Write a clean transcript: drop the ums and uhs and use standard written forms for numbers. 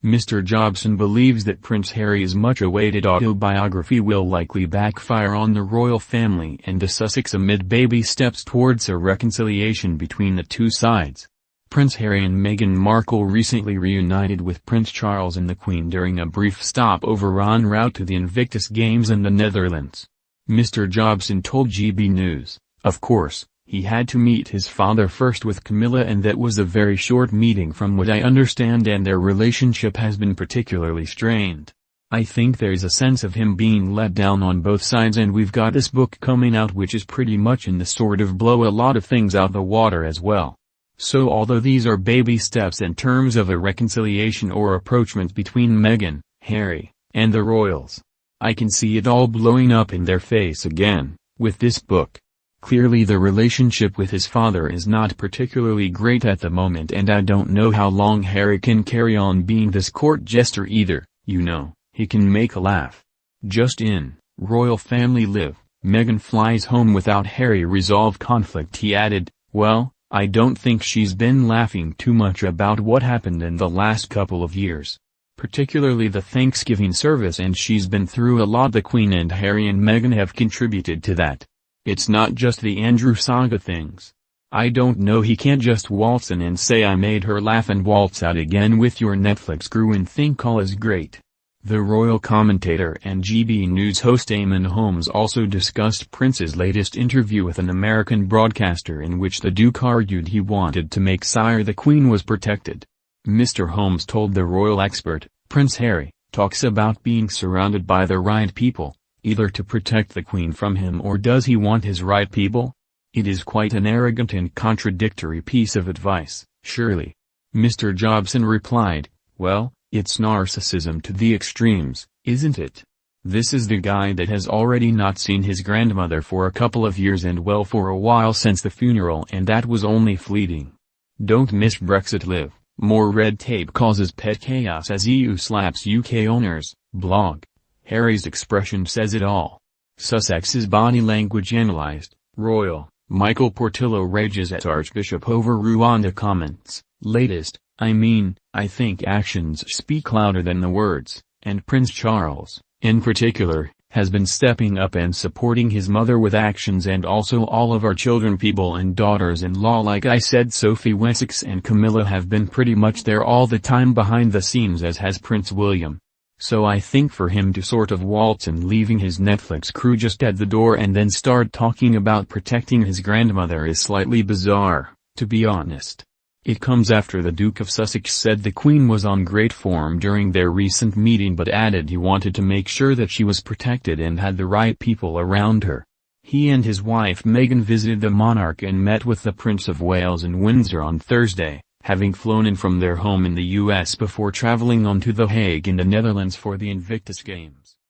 Mr. Jobson believes that Prince Harry's much-awaited autobiography will likely backfire on the royal family and the Sussex amid baby steps towards a reconciliation between the two sides. Prince Harry and Meghan Markle recently reunited with Prince Charles and the Queen during a brief stopover en route to the Invictus Games in the Netherlands. Mr. Jobson told GB News, "Of course, he had to meet his father first with Camilla, and that was a very short meeting from what I understand, and their relationship has been particularly strained. I think there's a sense of him being let down on both sides, and we've got this book coming out which is pretty much in the sort of blow a lot of things out the water as well. So although these are baby steps in terms of a reconciliation or approachment between Meghan, Harry, and the royals, I can see it all blowing up in their face again, with this book. Clearly the relationship with his father is not particularly great at the moment, and I don't know how long Harry can carry on being this court jester either. You know, he can make a laugh. Just in, royal family live, Meghan flies home without Harry resolve conflict." He added, "Well, I don't think she's been laughing too much about what happened in the last couple of years. Particularly the Thanksgiving service, and she's been through a lot. The Queen and Harry and Meghan have contributed to that. It's not just the Andrew saga things. I don't know, he can't just waltz in and say I made her laugh and waltz out again with your Netflix crew and think all is great." The royal commentator and GB News host Eamon Holmes also discussed Prince's latest interview with an American broadcaster, in which the Duke argued he wanted to make sure the Queen was protected. Mr. Holmes told the royal expert, "Prince Harry talks about being surrounded by the right people, either to protect the Queen from him, or does he want his right people? It is quite an arrogant and contradictory piece of advice, surely." Mr. Jobson replied, "Well, it's narcissism to the extremes, isn't it? This is the guy that has already not seen his grandmother for a couple of years, and well, for a while since the funeral, and that was only fleeting. Don't miss Brexit live, more red tape causes pet chaos as EU slaps UK owners." Blog. Harry's expression says it all. Sussex's body language analyzed. Royal. Michael Portillo rages at Archbishop over Rwanda comments. Latest, I think actions speak louder than the words, and Prince Charles, in particular, has been stepping up and supporting his mother with actions, and also all of our children, people and daughters-in-law. Like I said, Sophie Wessex and Camilla have been pretty much there all the time behind the scenes, as has Prince William. So I think for him to sort of waltz in, leaving his Netflix crew just at the door, and then start talking about protecting his grandmother is slightly bizarre, to be honest. It comes after the Duke of Sussex said the Queen was on great form during their recent meeting, but added he wanted to make sure that she was protected and had the right people around her. He and his wife Meghan visited the monarch and met with the Prince of Wales in Windsor on Thursday, having flown in from their home in the US before traveling on to The Hague in the Netherlands for the Invictus Games.